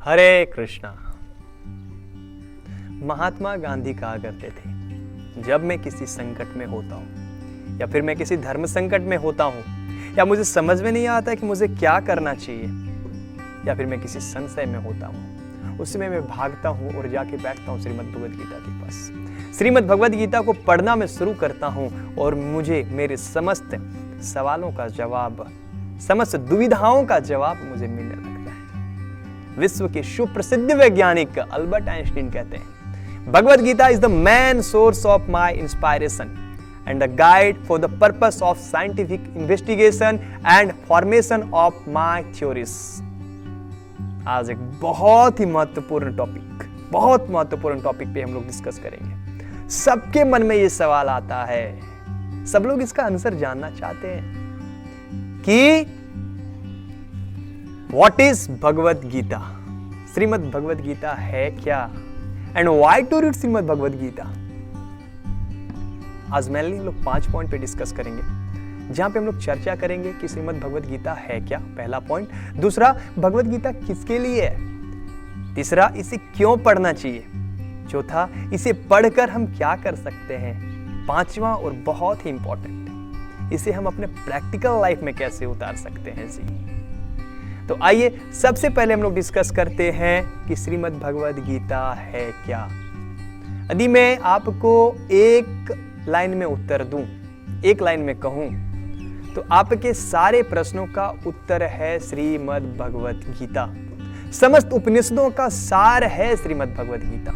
हरे कृष्णा। महात्मा गांधी कहा करते थे, जब मैं किसी संकट में होता हूं या फिर मैं किसी धर्म संकट में होता हूं या मुझे समझ में नहीं आता कि मुझे क्या करना चाहिए या फिर मैं किसी संशय में होता हूं, उसमें मैं भागता हूं और जाके बैठता हूं श्रीमद् भगवद गीता के पास। श्रीमद् भगवद गीता को पढ़ना मैं शुरू करता हूं और मुझे मेरे समस्त सवालों का जवाब, समस्त दुविधाओं का जवाब मुझे मिलने लगता है। विश्व के सुप्रसिद्ध वैज्ञानिक अल्बर्ट आइंस्टीन कहते हैं, Bhagavad Gita is the main source of my inspiration and a guide for the purpose of scientific investigation and formation of my theories। आज एक बहुत ही महत्वपूर्ण टॉपिक पे हम लोग डिस्कस करेंगे। सबके मन में ये सवाल आता है, सब लोग इसका आंसर जानना चाहते हैं कि व्हाट इज भगवद गीता, श्रीमद् भगवद गीता है क्या, and why to read Shrimad Bhagavad Gita. आज मेनली हम लोग 5 पॉइंट पे डिस्कस करेंगे, जहां पे हम लोग चर्चा करेंगे कि श्रीमद् भगवद गीता है क्या, पहला पॉइंट। दूसरा, भगवद गीता किसके लिए है। तीसरा, इसे क्यों पढ़ना चाहिए। चौथा, इसे पढ़कर हम क्या कर सकते हैं। पांचवा और बहुत ही इंपॉर्टेंट, इसे हम अपने प्रैक्टिकल लाइफ में कैसे उतार सकते हैं जी। तो आइए सबसे पहले हम लोग डिस्कस करते हैं कि श्रीमद् भगवद गीता है क्या। यदि मैं आपको एक लाइन में उत्तर दूं, एक लाइन में कहूं, तो आपके सारे प्रश्नों का उत्तर है श्रीमद् भगवद गीता। समस्त उपनिषदों का सार है श्रीमद् भगवद गीता।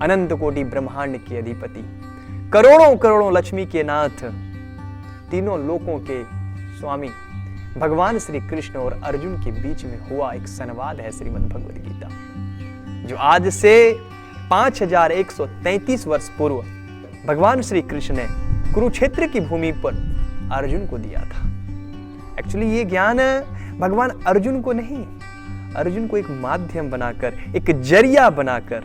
अनंत कोटि ब्रह्मांड के अधिपति, करोड़ों करोड़ों लक्ष्मी के नाथ, तीनों लोकों के स्वामी भगवान श्री कृष्ण और अर्जुन के बीच में हुआ एक संवाद है श्रीमद् भगवद गीता, जो आज से 5133 वर्ष पूर्व भगवान श्री कृष्ण ने कुरुक्षेत्र की भूमि पर अर्जुन को दिया था। एक्चुअली ये ज्ञान भगवान अर्जुन को नहीं, अर्जुन को एक माध्यम बनाकर, एक जरिया बनाकर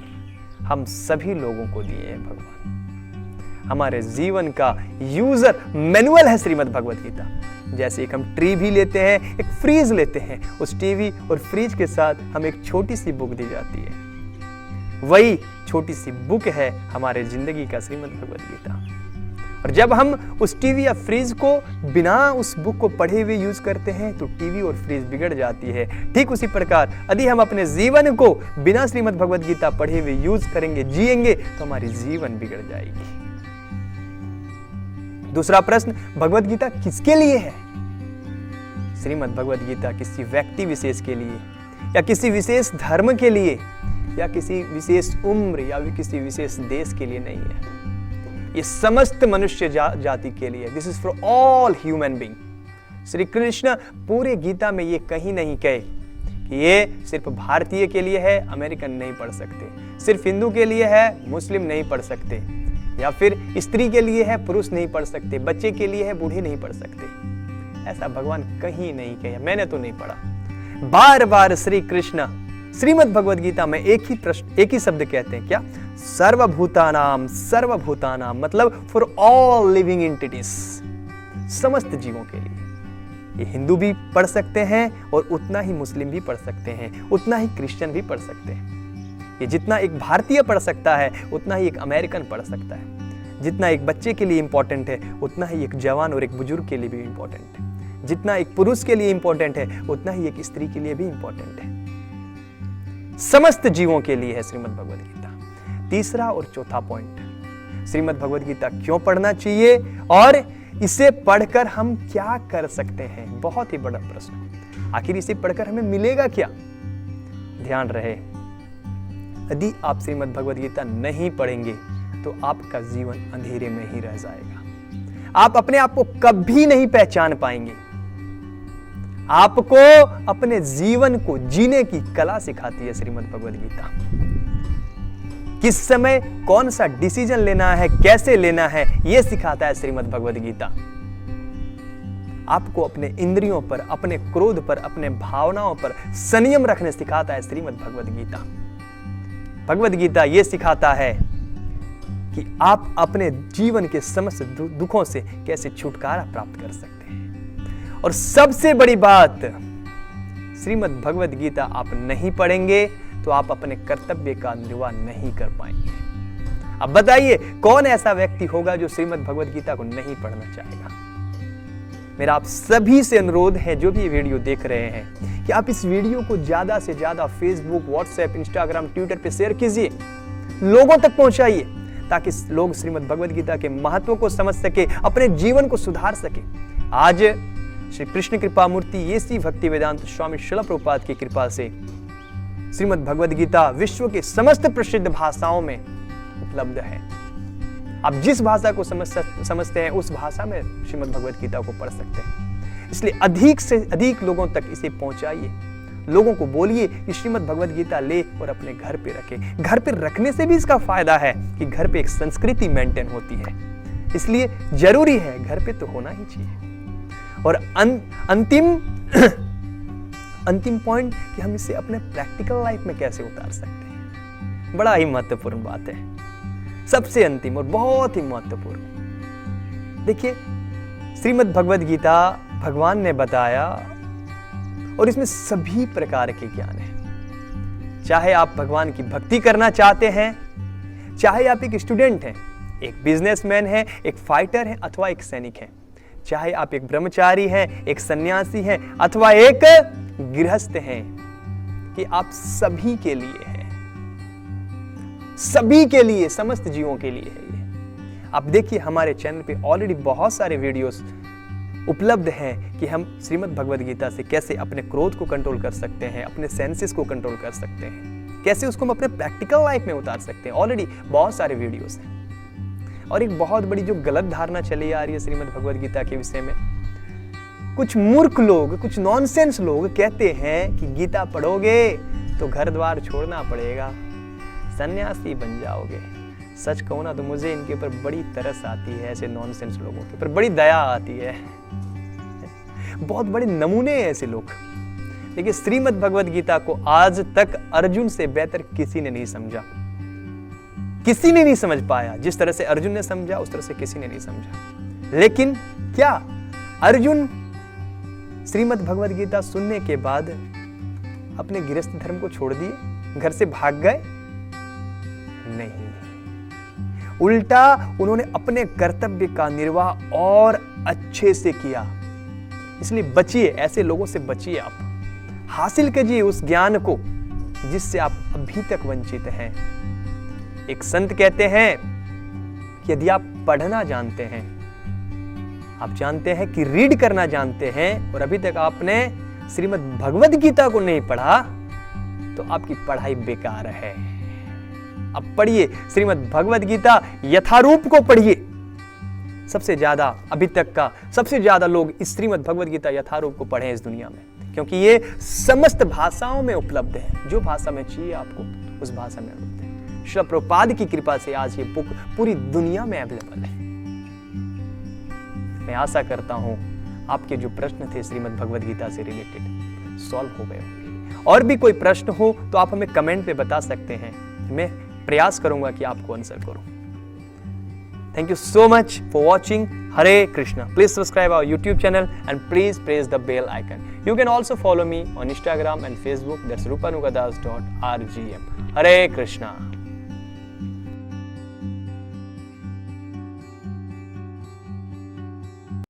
हम सभी लोगों को दिए हैं भगवान। हमारे जीवन का यूजर मैनुअल है श्रीमद् भगवद गीता। जैसे एक हम टीवी लेते हैं, एक फ्रीज लेते हैं, उस टीवी और फ्रीज के साथ हमें एक छोटी सी बुक दी जाती है। वही छोटी सी बुक है हमारे जिंदगी का श्रीमद् भगवद गीता। और जब हम उस टीवी या फ्रीज को बिना उस बुक को पढ़े हुए यूज करते हैं तो टीवी और फ्रीज बिगड़ जाती है। ठीक उसी प्रकार यदि हम अपने जीवन को बिना श्रीमद् भगवद गीता पढ़े हुए यूज करेंगे, जिएंगे, तो हमारी जीवन बिगड़ जाएगी। दूसरा प्रश्न, भगवद गीता किसके लिए है। श्रीमद् भगवद गीता किसी व्यक्ति विशेष के लिए या किसी विशेष धर्म के लिए या किसी विशेष उम्र या किसी विशेष देश के लिए नहीं है। ये समस्त मनुष्य जाति के लिए, this is for all human being. Shri Krishna पूरे गीता में ये कहीं नहीं कहे कि ये सिर्फ भारतीय के लिए है, अमेरिकन नहीं पढ़ सकते, सिर्फ हिंदू के लिए है, मुस्लिम नहीं पढ़ सकते, या फिर स्त्री के लिए है, पुरुष नहीं पढ़ सकते, बच्चे के लिए है, बूढ़े नहीं पढ़ सकते। ऐसा भगवान कहीं नहीं कहे, मैंने तो नहीं पढ़ा। बार बार श्री कृष्ण श्रीमद् भगवद गीता में एक ही शब्द कहते हैं, क्या, सर्वभूतानाम, सर्वभूतानाम मतलब फॉर ऑल लिविंग एंटिटीज, समस्त जीवों के लिए। ये हिंदू भी पढ़ सकते हैं और उतना ही मुस्लिम भी पढ़ सकते हैं, उतना ही क्रिश्चियन भी पढ़ सकते हैं। ये जितना एक भारतीय पढ़ सकता है उतना ही एक अमेरिकन पढ़ सकता है। जितना एक बच्चे के लिए इंपॉर्टेंट है उतना ही एक जवान और एक बुजुर्ग के लिए भी इंपॉर्टेंट है। जितना एक पुरुष के लिए इंपॉर्टेंट है उतना ही एक स्त्री के लिए भी इंपॉर्टेंट है। समस्त जीवों के लिए है श्रीमद् भगवद गीता। तीसरा और चौथा पॉइंट, श्रीमद् भगवद गीता क्यों पढ़ना चाहिए और इसे पढ़कर हम क्या कर सकते हैं। बहुत ही बड़ा प्रश्न, आखिर इसे पढ़कर हमें मिलेगा क्या। ध्यान रहे, यदि आप श्रीमद् भगवद गीता नहीं पढ़ेंगे तो आपका जीवन अंधेरे में ही रह जाएगा। आप अपने आप को कभी नहीं पहचान पाएंगे। आपको अपने जीवन को जीने की कला सिखाती है श्रीमद् भगवद गीता। किस समय कौन सा डिसीजन लेना है, कैसे लेना है, यह सिखाता है श्रीमद् भगवद गीता। आपको अपने इंद्रियों पर, अपने क्रोध पर, अपने भावनाओं पर संयम रखने सिखाता है श्रीमद् भगवद गीता। भगवद गीता यह सिखाता है कि आप अपने जीवन के समस्त दुखों से कैसे छुटकारा प्राप्त कर सकते हैं। और सबसे बड़ी बात, श्रीमद् भगवद गीता आप नहीं पढ़ेंगे तो आप अपने कर्तव्य का निर्वाह नहीं कर पाएंगे। अब बताइए कौन ऐसा व्यक्ति होगा जो श्रीमद् भगवद गीता को नहीं पढ़ना चाहेगा। मेरा आप सभी से अनुरोध है, जो भी ये वीडियो देख रहे हैं, कि आप इस वीडियो को ज्यादा से ज्यादा फेसबुक, व्हाट्सएप, इंस्टाग्राम, ट्विटर पे शेयर कीजिए, लोगों तक पहुंचाइए, ताकि लोग श्रीमद् भगवद गीता के महत्व को समझ सके, अपने जीवन को सुधार सके। आज श्री कृष्ण कृपा मूर्ति येसी भक्ति वेदांत स्वामी श्रील प्रभुपाद की कृपा से श्रीमद् भगवद गीता विश्व के समस्त प्रसिद्ध भाषाओं में उपलब्ध है। आप जिस भाषा को समझते हैं उस भाषा में श्रीमद् भगवद गीता को पढ़ सकते हैं। इसलिए अधिक से अधिक लोगों तक इसे पहुंचाइए, लोगों को बोलिए कि श्रीमद् भगवद गीता ले और अपने घर पे रखे। घर पे रखने से भी इसका फायदा है कि घर पे एक संस्कृति मेंटेन होती है, इसलिए जरूरी है, घर पे तो होना ही चाहिए। और अंतिम पॉइंट कि हम इसे अपने प्रैक्टिकल लाइफ में कैसे उतार सकते हैं, बड़ा ही महत्वपूर्ण बात है। सबसे अंतिम और बहुत ही महत्वपूर्ण, देखिए श्रीमद् भगवद गीता भगवान ने बताया और इसमें सभी प्रकार के ज्ञान है। चाहे आप भगवान की भक्ति करना चाहते हैं, चाहे आप एक स्टूडेंट हैं, एक बिजनेसमैन है, एक फाइटर है अथवा एक सैनिक है, चाहे आप एक ब्रह्मचारी हैं, एक सन्यासी हैं अथवा एक गृहस्थ हैं, कि आप सभी के लिए है, सभी के लिए, समस्त जीवों के लिए है ये। आप देखिए हमारे चैनल पे ऑलरेडी बहुत सारे वीडियोस उपलब्ध हैं कि हम श्रीमद् भगवद गीता से कैसे अपने क्रोध को कंट्रोल कर सकते हैं, अपने सेंसेस को कंट्रोल कर सकते हैं, कैसे उसको हम अपने प्रैक्टिकल लाइफ में उतार सकते हैं। ऑलरेडी बहुत सारे वीडियोस हैं। और एक बहुत बड़ी जो गलत धारणा चली आ रही है श्रीमद् भगवद गीता के विषय में, कुछ मूर्ख लोग, कुछ नॉनसेंस लोग कहते हैं कि गीता पढ़ोगे तो घर द्वार छोड़ना पड़ेगा, सन्यासी बन जाओगे। सच कहूं ना तो मुझे इनके ऊपर बड़ी तरस आती है, ऐसे नॉनसेंस लोगों के ऊपर बड़ी दया आती है। बहुत बड़े नमूने हैं ऐसे लोग। देखिए श्रीमद् भगवद गीता को आज तक अर्जुन से बेहतर किसी ने नहीं समझा, किसी ने नहीं समझ पाया। जिस तरह से अर्जुन ने समझा उस तरह से किसी ने नहीं समझा। लेकिन क्या अर्जुन श्रीमद् भगवद गीता सुनने के बाद अपने गृहस्थ धर्म को छोड़ दिए, घर से भाग गए? नहीं, उल्टा उन्होंने अपने कर्तव्य का निर्वाह और अच्छे से किया। इसलिए बचिए, ऐसे लोगों से बचिए। आप हासिल कीजिए उस ज्ञान को जिससे आप अभी तक वंचित हैं। एक संत कहते हैं कि यदि आप पढ़ना जानते हैं, आप जानते हैं कि रीड करना जानते हैं और अभी तक आपने श्रीमद् भगवद गीता को नहीं पढ़ा, तो आपकी पढ़ाई बेकार है। अब पढ़िए श्रीमद् भगवद गीता, यथारूप को पढ़िए। सबसे ज्यादा अभी तक का सबसे ज्यादा लोग इस श्रीमद् भगवद गीता यथारूप को पढ़े इस दुनिया में, क्योंकि ये समस्त भाषाओं में उपलब्ध है। जो भाषा में चाहिए आपको उस भाषा में उपलब्ध है। श्रील प्रभुपाद की कृपा से आज ये बुक पूरी दुनिया में अवेलेबल है। मैं आशा करता हूं आपके जो प्रश्न थे श्रीमद् भगवद गीता से रिलेटेड सॉल्व हो गए होंगे। और भी कोई प्रश्न हो तो आप हमें कमेंट पे बता सकते हैं, मैं प्रयास करूंगा कि आपको आंसर करूं। Thank you so much for watching. Hare Krishna. Please subscribe our YouTube channel and please press the bell icon. You can also follow me on Instagram and Facebook. That's rupanugadas.rgm. Hare Krishna.